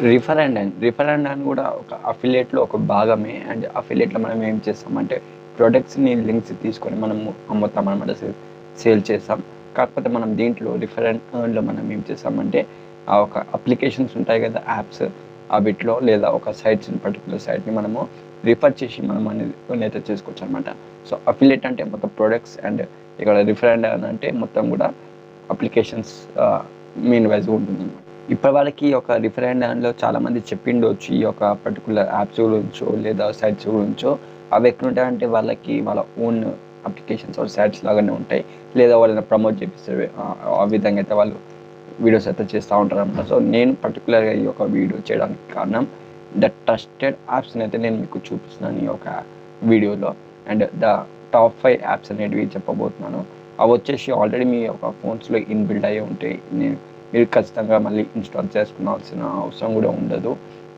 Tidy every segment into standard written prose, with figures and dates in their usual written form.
Refer అని కూడా ఒక అఫిలియేట్లో ఒక భాగమే. అండ్ అఫిలియేట్లో మనం ఏం చేస్తామంటే ప్రొడక్ట్స్ని లింక్స్ తీసుకొని మనము అమ్ముతాం అనమాట, సేల్ చేస్తాం. కాకపోతే మనం దీంట్లో రిఫర్ అండ్ ఎర్న్లో మనం ఏం చేస్తామంటే ఆ ఒక అప్లికేషన్స్ ఉంటాయి కదా, యాప్స్, వీటిలో లేదా ఒక సైట్స్ని, పర్టికులర్ సైట్ని మనము రిఫర్ చేసి మనం అనేది ఎర్న్ అయితే చేసుకోవచ్చు అనమాట. సో అఫిలియేట్ అంటే మొత్తం ప్రొడక్ట్స్, అండ్ ఇక్కడ రిఫర్ అండ్ ఎర్న్ అంటే మొత్తం కూడా అప్లికేషన్స్ మీన్ వైజ్గా ఉంటుంది అనమాట. ఇప్పటి వరకు ఒక రిఫర్ అండ్ ఎర్న్లో చాలామంది చెప్పిండొచ్చు ఈ యొక్క పర్టికులర్ యాప్స్ గురించో లేదా సైట్స్ గురించో. అవి ఎక్కడుంటాయంటే వాళ్ళకి వాళ్ళ ఓన్ అప్లికేషన్స్ ఆర్ సైట్స్ లాగానే ఉంటాయి, లేదా వాళ్ళని ప్రమోట్ చేపిస్తారు. ఆ విధంగా అయితే వాళ్ళు వీడియోస్ అయితే చేస్తూ ఉంటారు అనమాట. సో నేను పర్టికులర్గా ఈ యొక్క వీడియో చేయడానికి కారణం ద ట్రస్టెడ్ యాప్స్ని అయితే నేను మీకు చూపిస్తున్నాను ఈ యొక్క వీడియోలో. అండ్ ద టాప్ 5 యాప్స్ అనేటివి చెప్పబోతున్నాను. అవి వచ్చేసి ఆల్రెడీ మీ యొక్క ఫోన్స్లో ఇన్బిల్డ్ అయ్యి ఉంటాయి. మీరు ఖచ్చితంగా మళ్ళీ ఇన్స్టాల్ చేసుకోవాల్సిన అవసరం కూడా ఉండదు.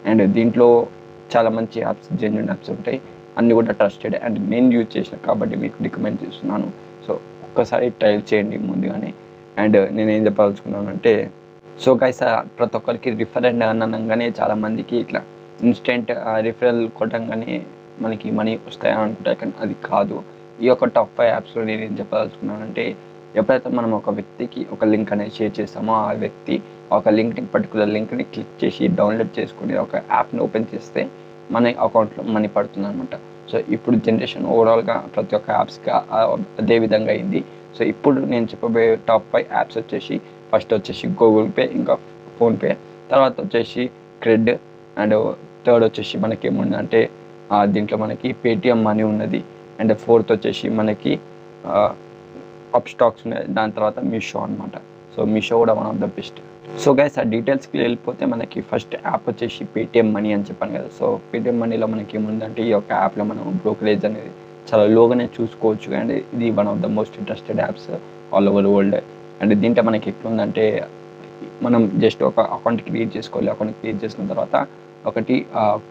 అండ్ దీంట్లో చాలా మంచి యాప్స్, జెన్యూన్ యాప్స్ ఉంటాయి, అన్నీ కూడా ట్రస్టెడ్. అండ్ నేను యూజ్ చేసిన కాబట్టి మీకు రికమెండ్ చేస్తున్నాను. సో ఒక్కసారి ట్రయల్ చేయండి ముందుగానే. అండ్ నేనేం చెప్పదలుచుకున్నానంటే, సో గైస్, ప్రతి ఒక్కరికి రిఫర్ అండ్ ఎర్న్ అనగానే చాలామందికి ఇట్లా ఇన్స్టెంట్ రిఫరల్ కొట్టంగానే మనకి మనీ వస్తాయని అనుకుంటారు, కానీ అది కాదు. ఈ యొక్క టాప్ 5 యాప్స్లో నేను ఏం చెప్పదలుచుకున్నానంటే, ఎప్పుడైతే మనం ఒక వ్యక్తికి ఒక లింక్ అనేది షేర్ చేస్తామో ఆ వ్యక్తి ఒక లింక్ని, పర్టికులర్ లింక్ని క్లిక్ చేసి డౌన్లోడ్ చేసుకుని ఒక యాప్ని ఓపెన్ చేస్తే మన అకౌంట్లో మనీ పడుతుంది అనమాట. సో ఇప్పుడు జనరేషన్ ఓవరాల్గా ప్రతి ఒక్క యాప్స్గా అదే విధంగా అయింది. సో ఇప్పుడు నేను చెప్పబోయే టాప్ 5 యాప్స్ వచ్చేసి, ఫస్ట్ వచ్చేసి గూగుల్ పే, ఇంకా ఫోన్పే, తర్వాత వచ్చేసి క్రెడ్, అండ్ థర్డ్ వచ్చేసి మనకి ఏముందంటే దీంట్లో మనకి పేటిఎం మనీ ఉన్నది, అండ్ ఫోర్త్ వచ్చేసి మనకి upstox ఉన్నది, దాని తర్వాత mesho అనమాట. సో mesho కూడా one of the best. So guys, ఆ డీటెయిల్స్కి వెళ్ళిపోతే మనకి ఫస్ట్ యాప్ వచ్చేసి పేటిఎం మనీ అని చెప్పాను కదా. సో పేటిఎం మనీలో మనకి ఏముందంటే ఈ యొక్క యాప్లో మనం బ్రోకరేజ్ అనేది చాలా లోగానే చూసుకోవచ్చు. అండ్ ఇది one of the most interested apps all over world. And దీంట్లో మనకి ఎట్లుందంటే, మనం జస్ట్ ఒక అకౌంట్ క్రియేట్ చేసుకోవాలి. అకౌంట్ క్రియేట్ చేసుకున్న తర్వాత ఒకటి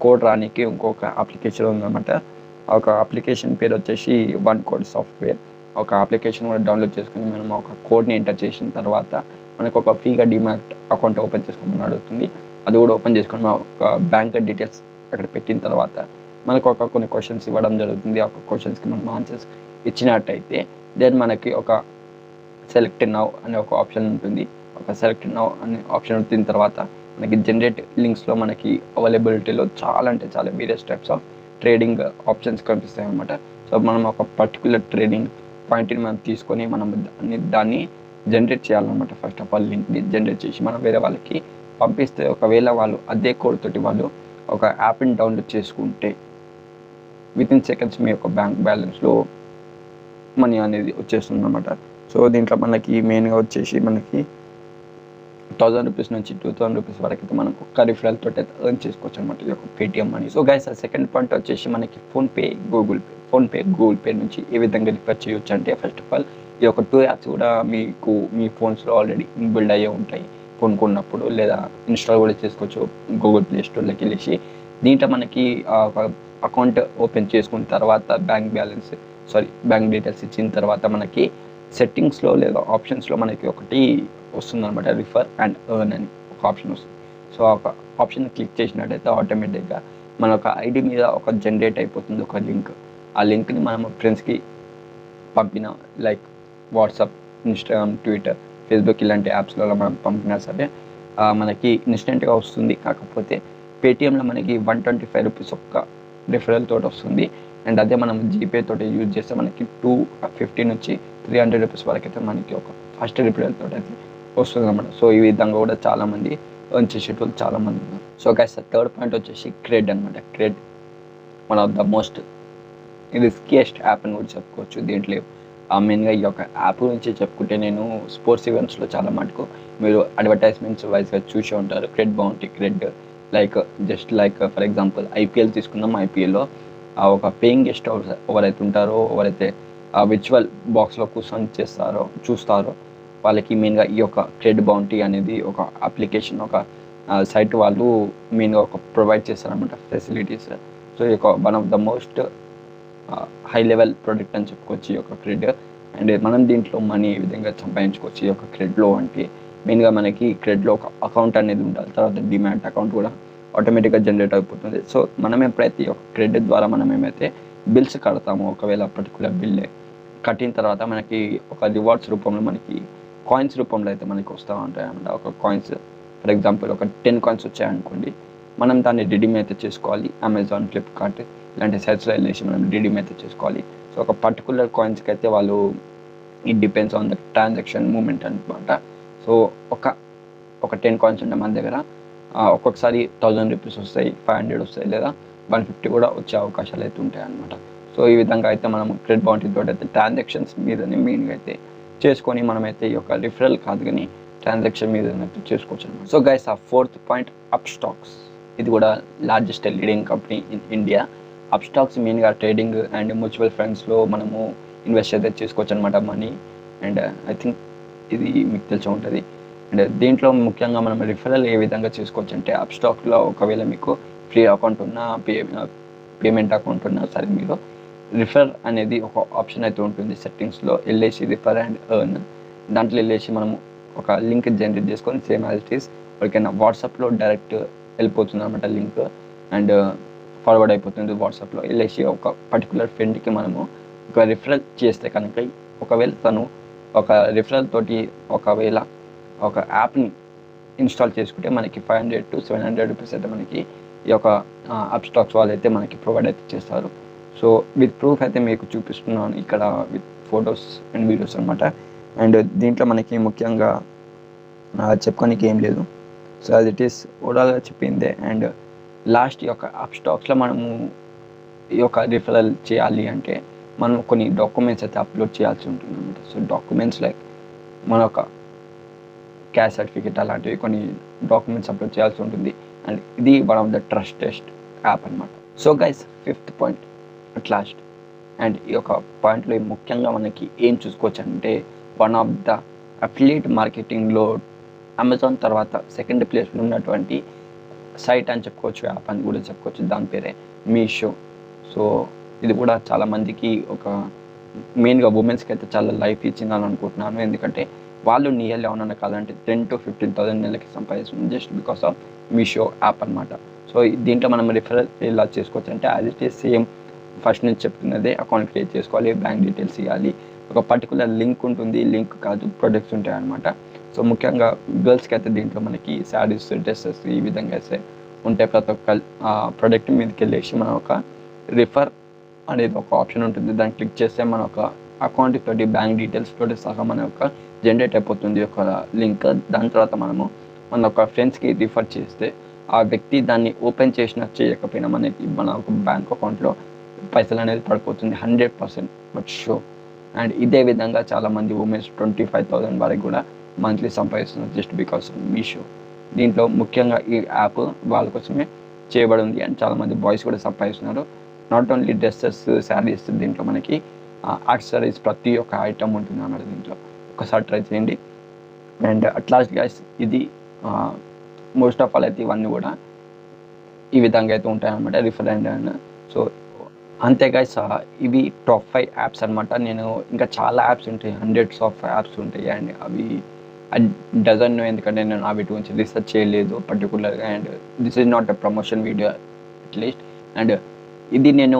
కోడ్ రానికి ఇంకొక అప్లికేషన్ ఉందన్నమాట. ఒక అప్లికేషన్ పేరు వచ్చేసి వన్ కోడ్ సాఫ్ట్వేర్. ఒక అప్లికేషన్ కూడా డౌన్లోడ్ చేసుకుని మనం ఒక కోడ్ని ఎంటర్ చేసిన తర్వాత మనకు ఒక ఫ్రీగా డిమాట్ అకౌంట్ ఓపెన్ చేసుకోమని అడుగుతుంది. అది కూడా ఓపెన్ చేసుకొని ఒక బ్యాంక్ డీటెయిల్స్ అక్కడ పెట్టిన తర్వాత మనకు కొన్ని క్వశ్చన్స్ ఇవ్వడం జరుగుతుంది. ఆ క్వశ్చన్స్కి మనం ఆన్సర్స్ ఇచ్చినట్టయితే దెన్ మనకి ఒక సెలెక్ట్ నౌ అనే ఒక ఆప్షన్ ఉంటుంది. ఒక సెలెక్ట్ నౌ అనే ఆప్షన్ వచ్చిన తర్వాత మనకి జనరేట్ లింక్స్లో మనకి అవైలబిలిటీలో చాలా అంటే చాలా various types of trading options కనిపిస్తాయి అన్నమాట. సో మనం ఒక పర్టికులర్ ట్రేడింగ్ పాయింట్ని మనం తీసుకొని మనం దాన్ని జనరేట్ చేయాలన్నమాట. ఫస్ట్ ఆఫ్ ఆల్ లింక్ని జనరేట్ చేసి మనం వేరే వాళ్ళకి పంపిస్తే, ఒకవేళ వాళ్ళు అదే కోడ్ తోటి వాళ్ళు ఒక యాప్ని డౌన్లోడ్ చేసుకుంటే వితిన్ సెకండ్స్ మీ యొక్క బ్యాంక్ బ్యాలెన్స్లో మనీ అనేది వచ్చేస్తుంది అన్నమాట. సో దీంట్లో మనకి మెయిన్గా వచ్చేసి మనకి 1000 రూపీస్ నుంచి 2000 రూపీస్ వరకు అయితే మనం ఒక్క రిఫరల్ తోటి అయితే ఎర్న్ చేసుకోవచ్చు అనమాట ఈ యొక్క పేటిఎం మనీ. సో గైస్, ఆ సెకండ్ పాయింట్ వచ్చేసి మనకి ఫోన్పే, గూగుల్ పే నుంచి ఏ విధంగా రిఫర్ చేయొచ్చు అంటే, ఫస్ట్ ఆఫ్ ఆల్ ఈ యొక్క 2 యాప్స్ కూడా మీకు మీ ఫోన్స్లో ఆల్రెడీ ఇన్బిల్డ్ అయ్యే ఉంటాయి. ఫోన్ కొన్నప్పుడు లేదా ఇన్స్టాల్ కూడా చేసుకోవచ్చు గూగుల్ ప్లే స్టోర్లోకి వెళ్ళేసి. దీంట్లో మనకి ఒక అకౌంట్ ఓపెన్ చేసుకున్న తర్వాత బ్యాంక్ డీటెయిల్స్ ఇచ్చిన తర్వాత మనకి సెట్టింగ్స్లో లేదా ఆప్షన్స్లో మనకి ఒకటి వస్తుందన్నమాట, రిఫర్ అండ్ ఎర్న్ అని ఒక ఆప్షన్ వస్తుంది. సో ఒక ఆప్షన్ క్లిక్ చేసినట్టయితే ఆటోమేటిక్గా మన ఒక ఐడి మీద ఒక జనరేట్ అయిపోతుంది ఒక లింక్. ఆ లింక్ని మనం ఫ్రెండ్స్కి పంపిన, like WhatsApp, Instagram, Twitter, Facebook ఇలాంటి యాప్స్లలో మనం పంపినా సరే మనకి ఇన్స్టెంట్గా వస్తుంది. కాకపోతే పేటిఎంలో మనకి 125 రూపీస్ ఒక్క రిఫరల్ తోటి వస్తుంది. అండ్ అదే మనం జీపే తోటి యూజ్ చేస్తే మనకి 250 నుంచి 300 రూపీస్ వరకు అయితే మనకి ఒక ఫస్ట్ రిఫరల్ తోటి అయితే వస్తుంది అన్నమాట. సో ఈ విధంగా కూడా చాలామంది ఎర్న్ చేసేటోళ్ళు చాలామంది ఉన్నారు. సో గైస్, థర్డ్ పాయింట్ వచ్చేసి క్రెడ్ అనమాట. Cred one of the most riskiest app అని కూడా చెప్పుకోవచ్చు. దీంట్లో మెయిన్గా ఈ యొక్క యాప్ గురించి చెప్పుకుంటే, నేను స్పోర్ట్స్ ఈవెంట్స్లో చాలా మటుకు మీరు అడ్వర్టైజ్మెంట్స్ వైజ్గా చూసే ఉంటారు. Cred bounty, cred just like for example IPL తీసుకుందాం. ఐపీఎల్లో ఒక పేయింగ్ గెస్ట్ ఎవరైతే ఉంటారో, ఎవరైతే విర్చువల్ బాక్స్లో కూర్చొని చూస్తారో వాళ్ళకి మెయిన్గా ఈ యొక్క క్రెడ్ బౌంటీ అనేది ఒక అప్లికేషన్, ఒక సైట్ వాళ్ళు మెయిన్గా ఒక ప్రొవైడ్ చేస్తారనమాట ఫెసిలిటీస్. సో ఈ యొక్క one of the most high level product అని చెప్పుకోవచ్చు ఈ యొక్క క్రెడ్. అండ్ మనం దీంట్లో మనీ ఏ విధంగా సంపాదించుకోవచ్చు ఈ యొక్క క్రెడ్లో అంటే, మెయిన్గా మనకి క్రెడ్లో ఒక అకౌంట్ అనేది ఉండాలి. తర్వాత డిమాట్ అకౌంట్ కూడా ఆటోమేటిక్గా జనరేట్ అయిపోతుంది. సో మనం ఎప్పుడైతే ఒక క్రెడిట్ ద్వారా మనం ఏమైతే బిల్స్ కడతామో, ఒకవేళ పర్టికులర్ బిల్లే కట్టిన తర్వాత మనకి ఒక రివార్డ్స్ రూపంలో మనకి కాయిన్స్ రూపంలో అయితే మనకి వస్తూ ఉంటాయి అన్నమాట. ఒక కాయిన్స్ ఫర్ ఎగ్జాంపుల్ ఒక 10 కాయిన్స్ వచ్చాయనుకోండి, మనం దాన్ని రిడీమ్ అయితే చేసుకోవాలి. అమెజాన్, ఫ్లిప్కార్ట్ ఇలాంటి సైట్స్లో వెళ్ళేసి మనం రిడీమ్ అయితే చేసుకోవాలి. సో ఒక పర్టికులర్ కాయిన్స్కి అయితే వాళ్ళు it depends on the transaction moment అనమాట. సో ఒక 10 కాయిన్స్ ఉంటాయి మన దగ్గర, ఒక్కొక్కసారి 1000 రూపీస్ వస్తాయి, 500 వస్తాయి, లేదా 150 కూడా వచ్చే అవకాశాలు అయితే ఉంటాయి అన్నమాట. సో ఈ విధంగా అయితే మనం క్రెడిట్ బౌంటీ తోటి అయితే ట్రాన్సాక్షన్స్ మీదనే మెయిన్గా అయితే చేసుకొని మనమైతే ఈ యొక్క రిఫరల్ కాదు కానీ ట్రాన్సాక్షన్ మీద అయితే చేసుకోవచ్చు అనమాట. సో గైస్, ఆ 4th పాయింట్ upstox. ఇది కూడా largest leading company in India. upstox మెయిన్గా ట్రేడింగ్ అండ్ మ్యూచువల్ ఫండ్స్లో మనము ఇన్వెస్ట్ అయితే చేసుకోవచ్చు అనమాట మనీ. అండ్ ఐ థింక్ ఇది మీకు తెలిసి ఉంటుంది. అండ్ దీంట్లో ముఖ్యంగా మనం రిఫరల్ ఏ విధంగా చేసుకోవచ్చు అంటే, upstoxలో ఒకవేళ మీకు ఫ్రీ అకౌంట్ ఉన్నా, పేమెంట్ అకౌంట్ ఉన్నా సరే, మీరు రిఫర్ అనేది ఒక ఆప్షన్ అయితే ఉంటుంది సెట్టింగ్స్లో. వెళ్ళేసి రిఫర్ అండ్ ఎర్న్ దాంట్లో వెళ్ళేసి మనము ఒక లింక్ జనరేట్ చేసుకొని సేమ్ యాజ్ ఇట్ ఈస్ ఎవరికైనా వాట్సాప్లో డైరెక్ట్ వెళ్ళిపోతుంది అనమాట లింక్. అండ్ ఫార్వర్డ్ అయిపోతుంది వాట్సాప్లో. వెళ్ళేసి ఒక పర్టికులర్ ఫ్రెండ్కి మనము ఒక రిఫరల్ చేస్తే కనుక, ఒకవేళ తను ఒక రిఫరల్ తోటి ఒకవేళ ఒక యాప్ని ఇన్స్టాల్ చేసుకుంటే మనకి 500 to 700 రూపీస్ అయితే మనకి ఈ యొక్క upstox వాళ్ళు అయితే మనకి ప్రొవైడ్ అయితే చేస్తారు. సో విత్ ప్రూఫ్ అయితే మీకు చూపిస్తున్నాను ఇక్కడ, విత్ ఫొటోస్ అండ్ వీడియోస్ అనమాట. అండ్ దీంట్లో మనకి ముఖ్యంగా చెప్పుకోనికి ఏం లేదు. సో యాజ్ ఇట్ ఈస్ ఓవరాల్గా చెప్పిందే. అండ్ లాస్ట్ ఈ యొక్క upstoxలో మనము ఈ యొక్క రిఫరల్ చేయాలి అంటే మనం కొన్ని డాక్యుమెంట్స్ అయితే అప్లోడ్ చేయాల్సి ఉంటుంది అనమాట. సో డాక్యుమెంట్స్ లైక్ మన ఒక క్యాస్ట్ సర్టిఫికేట్ అలాంటివి కొన్ని డాక్యుమెంట్స్ అప్లోడ్ చేయాల్సి ఉంటుంది. అండ్ ఇది one of the trustest app అనమాట. So guys, 5th point at last. And ఈ యొక్క పాయింట్లో ముఖ్యంగా మనకి ఏం చూసుకోవచ్చు అంటే, వన్ ఆఫ్ ద అఫిలియేట్ మార్కెటింగ్లో అమెజాన్ తర్వాత 2nd ప్లేస్లో ఉన్నటువంటి సైట్ అని చెప్పుకోవచ్చు, యాప్ అని కూడా చెప్పుకోవచ్చు. దాని పేరే mesho. సో ఇది కూడా చాలామందికి ఒక మెయిన్గా ఉమెన్స్కి అయితే చాలా లైఫ్ ఇచ్చిందని అనుకుంటున్నాను. ఎందుకంటే వాళ్ళు నియర్లీ ఏమన్నా కాదంటే 10,000 to 15,000 నెలకి సంపాదిస్తుంది just because of mesho app అనమాట. సో దీంట్లో మనం రిఫరల్ ఇలా చేసుకోవచ్చు అంటే, as it is same first నుంచి చెప్తున్నదే. అకౌంట్ క్రియేట్ చేసుకోవాలి, బ్యాంక్ డీటెయిల్స్ ఇవ్వాలి, ఒక పర్టికులర్ లింక్ ఉంటుంది, లింక్ కాదు ప్రొడక్ట్స్ ఉంటాయి అనమాట. సో ముఖ్యంగా గర్ల్స్కి అయితే దీంట్లో మనకి శారీస్, డ్రెస్సెస్ ఈ విధంగా అయితే ఉంటాయి. ప్రతి ఒక్క ప్రోడక్ట్ మీదకి వెళ్ళేసి మనం ఒక రిఫర్ అనేది ఒక ఆప్షన్ ఉంటుంది, దాన్ని క్లిక్ చేస్తే మన ఒక అకౌంట్ తోటి బ్యాంక్ డీటెయిల్స్ తోటి సహా మన యొక్క జనరేట్ అయిపోతుంది ఒక లింక్. దాని తర్వాత మనము మన ఒక ఫ్రెండ్స్కి రిఫర్ చేస్తే ఆ వ్యక్తి దాన్ని ఓపెన్ చేసినా చేయకపోయినా మనకి మన ఒక బ్యాంక్ అకౌంట్లో పైసలు అనేది పడిపోతుంది 100% బట్ షో. అండ్ ఇదే విధంగా చాలామంది ఉమెన్స్ 25,000 వరకు కూడా మంత్లీ సంపాదిస్తున్నారు జస్ట్ బికాస్ ఆఫ్ mesho. దీంట్లో ముఖ్యంగా ఈ యాప్ వాళ్ళ కోసమే చేయబడి ఉంది. అండ్ చాలామంది బాయ్స్ కూడా సంపాదిస్తున్నారు. నాట్ ఓన్లీ డ్రెస్సెస్, శారీస్, దీంట్లో మనకి యాక్సెసరీస్ ప్రతి ఒక్క ఐటమ్ ఉంటుంది అన్నమాట. దీంట్లో ఒకసారి ట్రై చేయండి. అండ్ అట్ లాస్ట్ గైస్, ఇది మోస్ట్ ఆఫ్ ఆల్ అయితే ఇవన్నీ కూడా ఈ విధంగా అయితే ఉంటాయి అన్నమాట, రిఫర్ అండ్. సో అంతే గైస్, ఇవి టాప్ 5 యాప్స్ అనమాట. నేను ఇంకా చాలా యాప్స్ ఉంటాయి, హండ్రెడ్స్ ఆఫ్ యాప్స్ ఉంటాయి. అండ్ అవి డజన్ నో, ఎందుకంటే నేను అవి గురించి రీసెర్చ్ చేయలేదు పర్టికులర్గా. And this is not a promotion video at least. And ఇది నేను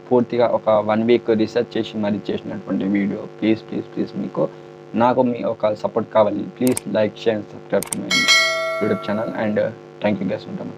పూర్తిగా ఒక 1 వీక్ రీసెర్చ్ చేసి మరీ చేసినటువంటి వీడియో. ప్లీజ్ ప్లీజ్ ప్లీజ్ నాకు మీ ఒక సపోర్ట్ కావాలి. Please like, share, subscribe to my YouTube channel. And thank you guys, ఉంటాను.